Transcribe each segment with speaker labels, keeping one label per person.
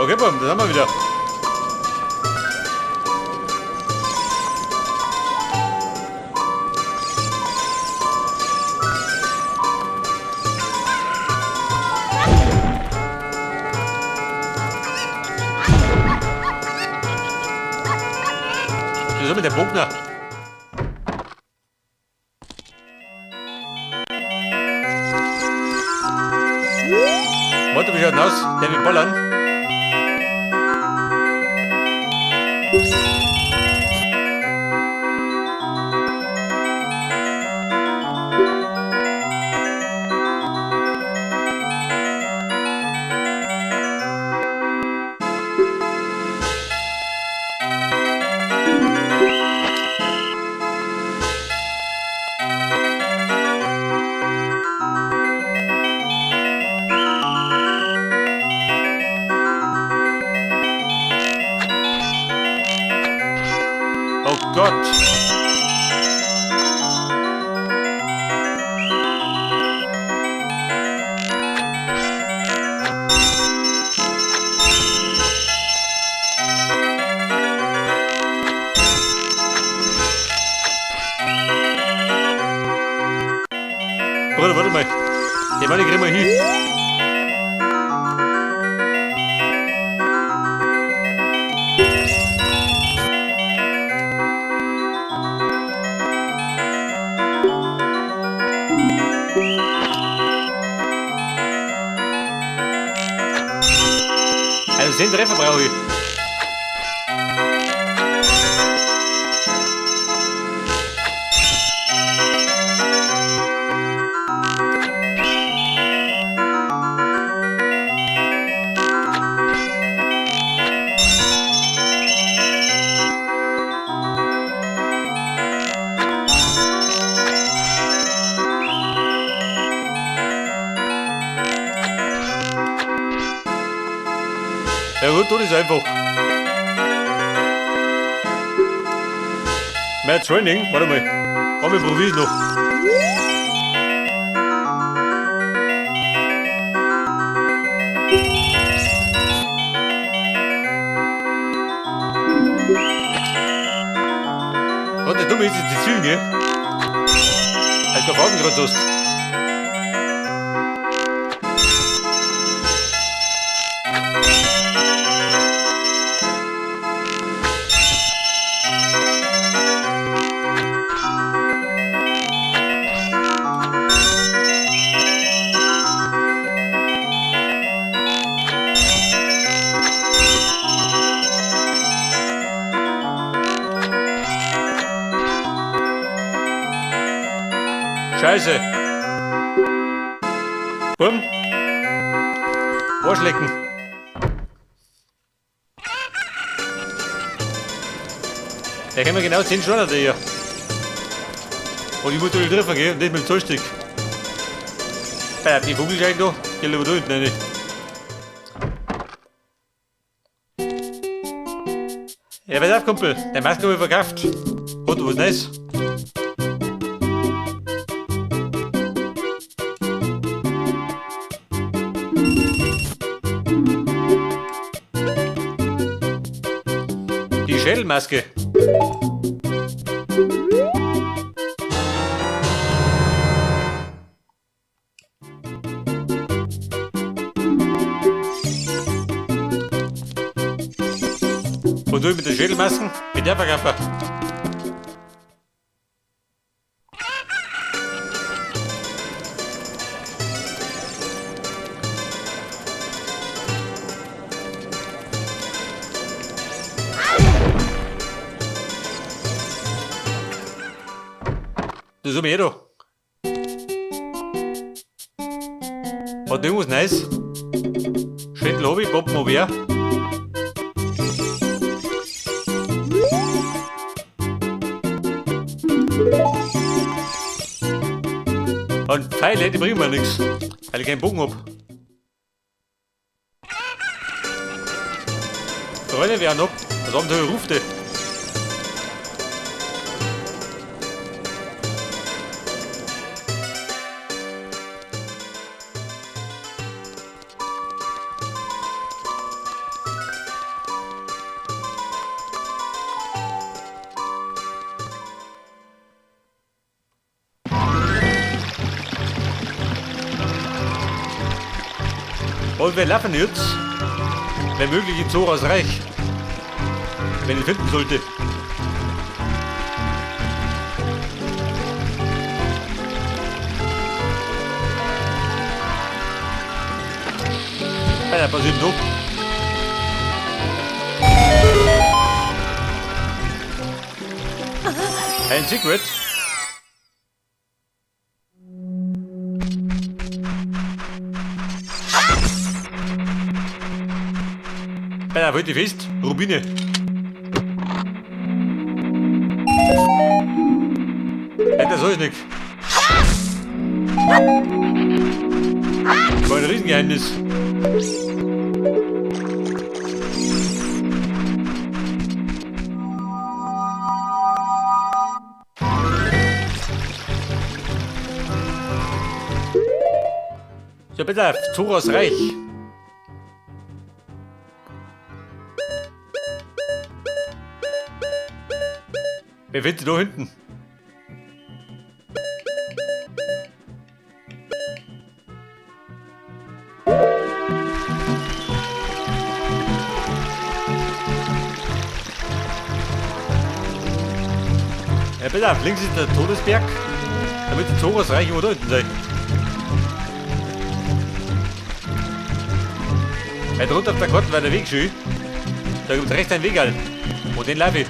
Speaker 1: Okay, Bum, das haben wir wieder. Wieso mit dem Bogner? Warte, wie schaut denn aus? Der will ballern. Oh Gott! Bruder, warte mal. Den Mann kriegen wir hin. Also 10 Treffer brauche ich. Ja gut, tut es einfach. Mehr Training, warte mal. Komm, ich probier's noch. Gott, der Dumme ist jetzt die Züge, gell? Halt der Wagen gerade hast. Scheiße. Bumm. Arschlecken. Da können wir genau 10 Stunden hier. Und ich muss da treffen gehen, nicht mit dem Zollstick. Die Vogelschein da, geh lieber da hinten rein. Ja, pass auf, Kumpel, deine Maske habe ich verkauft. Hat du was Neues? Die Schädelmaske. Und du mit den Schädelmasken? Mit der Verkäufer. Das ist mir da. Hat irgendwas Neues? Schädel hab ich, Bomben hab ich auch. Und Pfeile, die bringen mir nichts, weil ich keinen Bogen hab. Freunde, wer noch? Was haben sie ruft die? Und wir laufen jetzt, wenn möglich, in Zoras Reich. Wenn ich finden sollte. Was passiert noch? Ein Secret. Da wollte ich fest. Rubine. Das soll ich nicht. War ein Riesengeheimnis. So, bitte, Zoras Reich. Wer findet da hinten? Ja, bitte, links ist der Todesberg. Damit die Zoras Reich immer da hinten sein. Drunter auf der Karte war der Weg schön. Da gibt es rechts einen Weg halt. Und den laufe ich.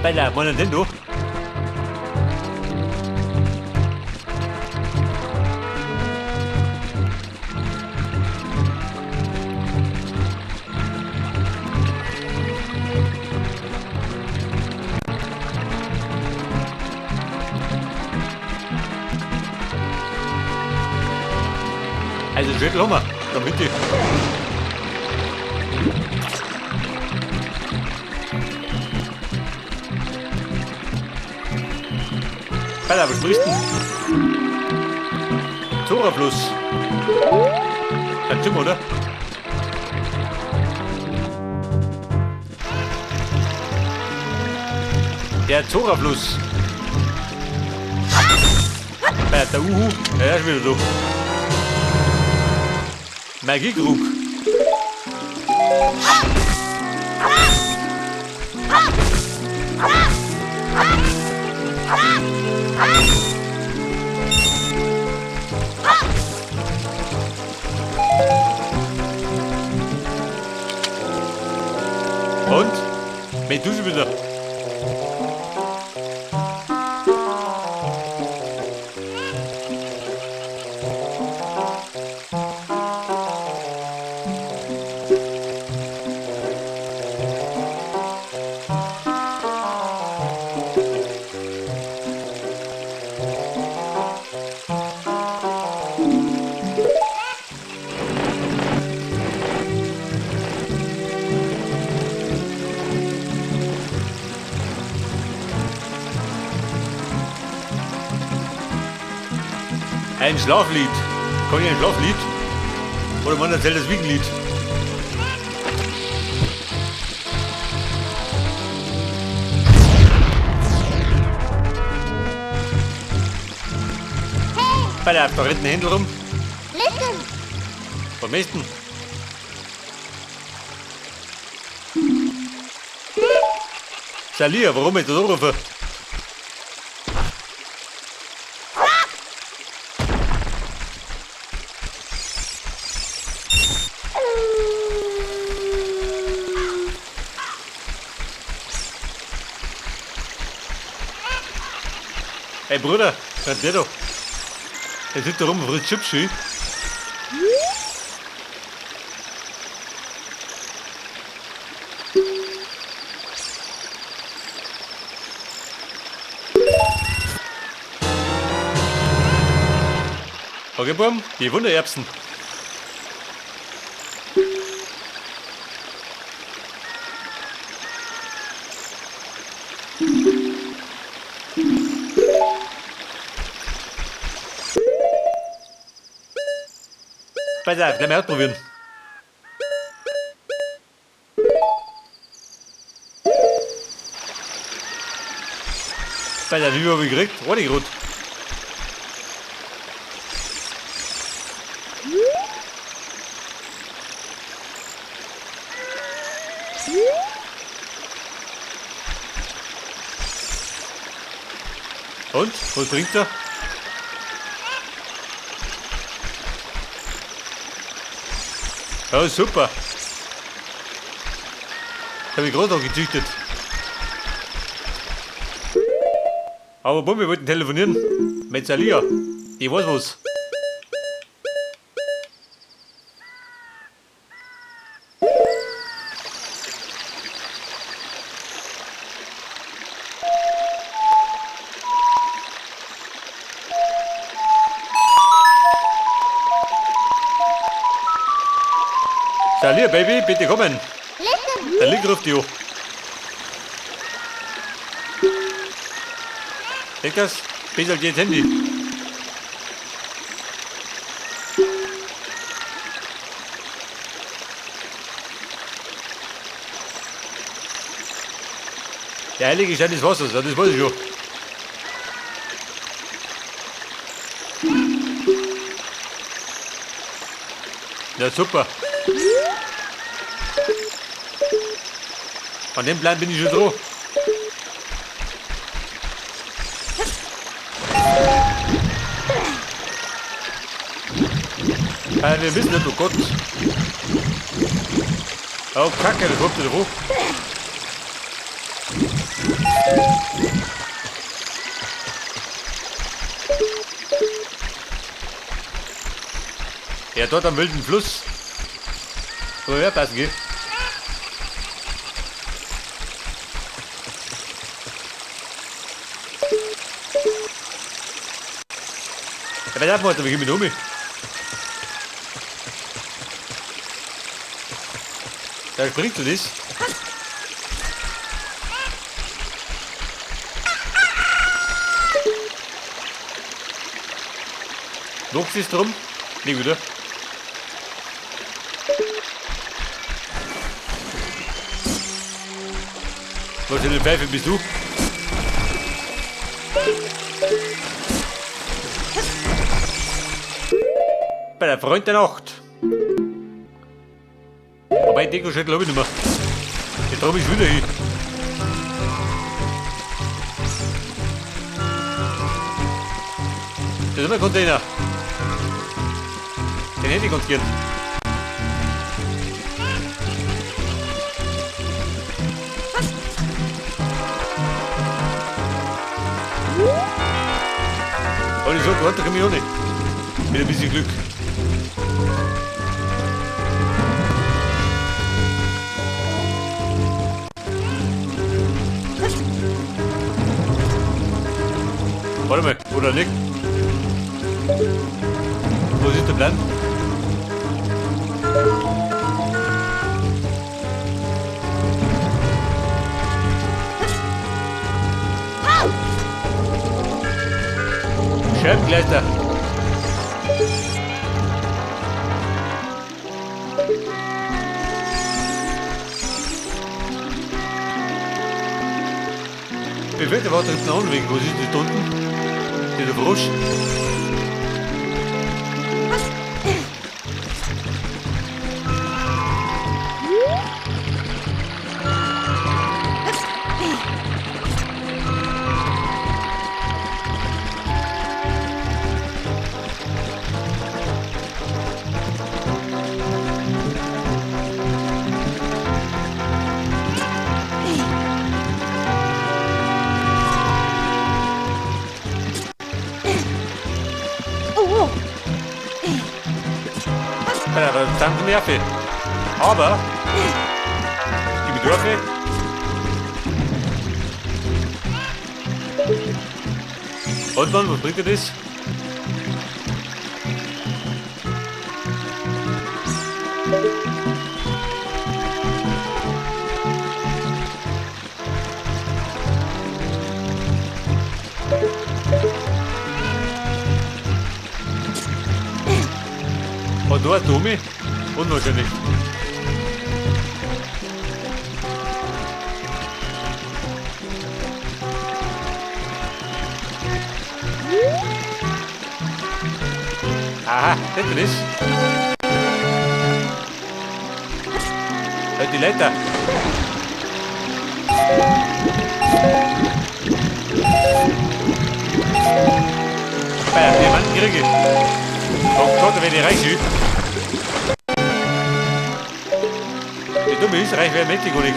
Speaker 1: Bella, wollen denn du? Also Schüttel haben wir, da bitte. Alter, was sprichst du? Zora-Fluss. Das stimmt, oder? Der Zora-Fluss. Der Uhu. Ja, er ist wieder so. Magiekrug. Und? Wen tust du wieder? Ein Schlaflied. Kann ich ein Schlaflied? Oder man erzählt das Wiegenlied? Hey! Da rennt ein Händel rum.
Speaker 2: Listen!
Speaker 1: Vom Westen. Salia, warum ist das anrufen? Hey Bruder, hört der doch. Der sitzt da rum und frisst Chips. Okay, Bum, die Wundererbsen. Pass auf, lass mal ausprobieren. Pass auf, wie habe ich gekriegt? Ordentlich rot. Und? Was bringt er? Ja, super. Habe ich gerade noch gezüchtet. Aber Bumm, wir wollten telefonieren. Mit Salia. Ich weiß was. Salia, Baby, bitte kommen. Der Link ruft dich an. Denk das? Bitte halt jetzt Handy. Der heilige Stein des Wassers, ja, das weiß ich schon. Ja, super. An dem Plan bin ich schon dran. Wir wissen nicht, oh Gott. Oh, Kacke, das kommt wieder hoch. Ja, dort am wilden Fluss. Aber wer passen geht. Ja, wer darf man, wir gehen mit um. Da bringst du das? Noch ist drum? Nee, wieder. Was für eine Pfeife bist du? Bei der Freund der Nacht. Aber ein Deko glaube ich nicht mehr. Jetzt traue ich wieder hin. Das ist ein Container. Den hätte ich ganz gern. Aber ich sag, warte, komm ich auch nicht. Mit ein bisschen Glück. Warte mal, oder nicht? Was ist der Plan? Scheibengleiter. Wie fällt der Water hinten an? Was ist das da unten? Der Frosch. Dann nervig. Aber die Bedürfe und dann, was bringt dir das? Aber du hast Domi? Unwahrscheinlich. Aha, das bin ich. Halt die Leiter. Bei der Diamanten kriege ich. Oh Gott, wenn ich reich bin. Die dumme ist, reich wäre Mexiko nicht.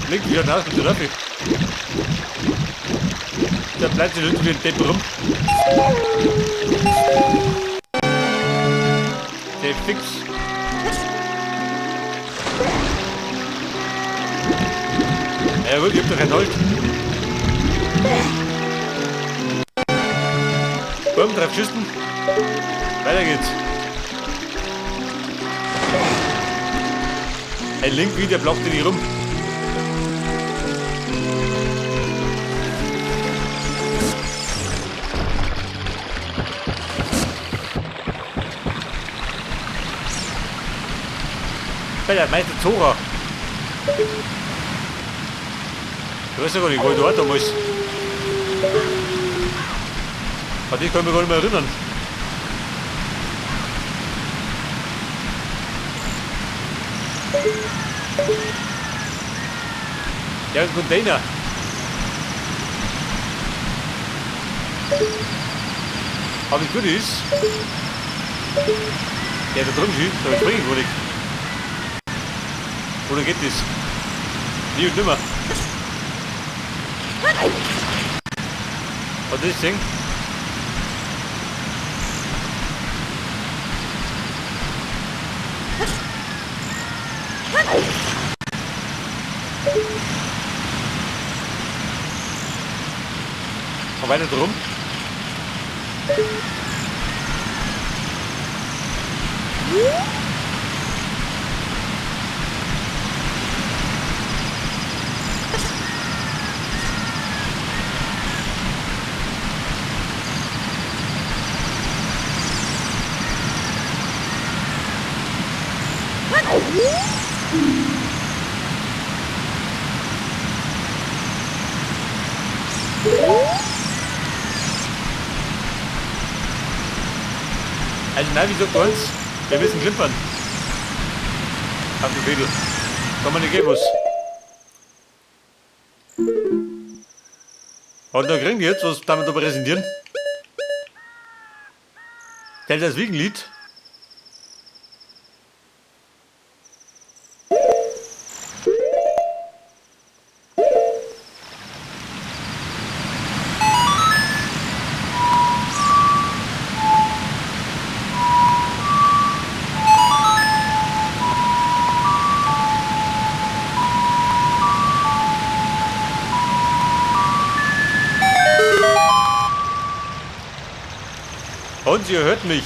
Speaker 1: Links wieder raus mit der Löffel. Da bleibt sie irgendwie ein Depp rum. Der fix. Ja gut, ich hab doch kein Holz. Bumm, drauf schießen. Weiter geht's. Ein Link wieder blockt ihn nicht rum. Der Meister Zora. Ich weiß ja gar nicht, wo ich da damals. An die kann ich mich gar nicht mehr erinnern. Ja, ein Container. Aber das Gute ist, ja, da drin steht, da springe ich gar nicht. Oder geht das? Nie und nimmer. Und das Ding? Und weiter drum. Also nein, wie sagt uns? Wir müssen klimpern. Auf den Fädel. Kann man nicht geben was. Und da kriegen die jetzt, was damit da präsentieren. Stellt das Wiegenlied. Und ihr hört mich.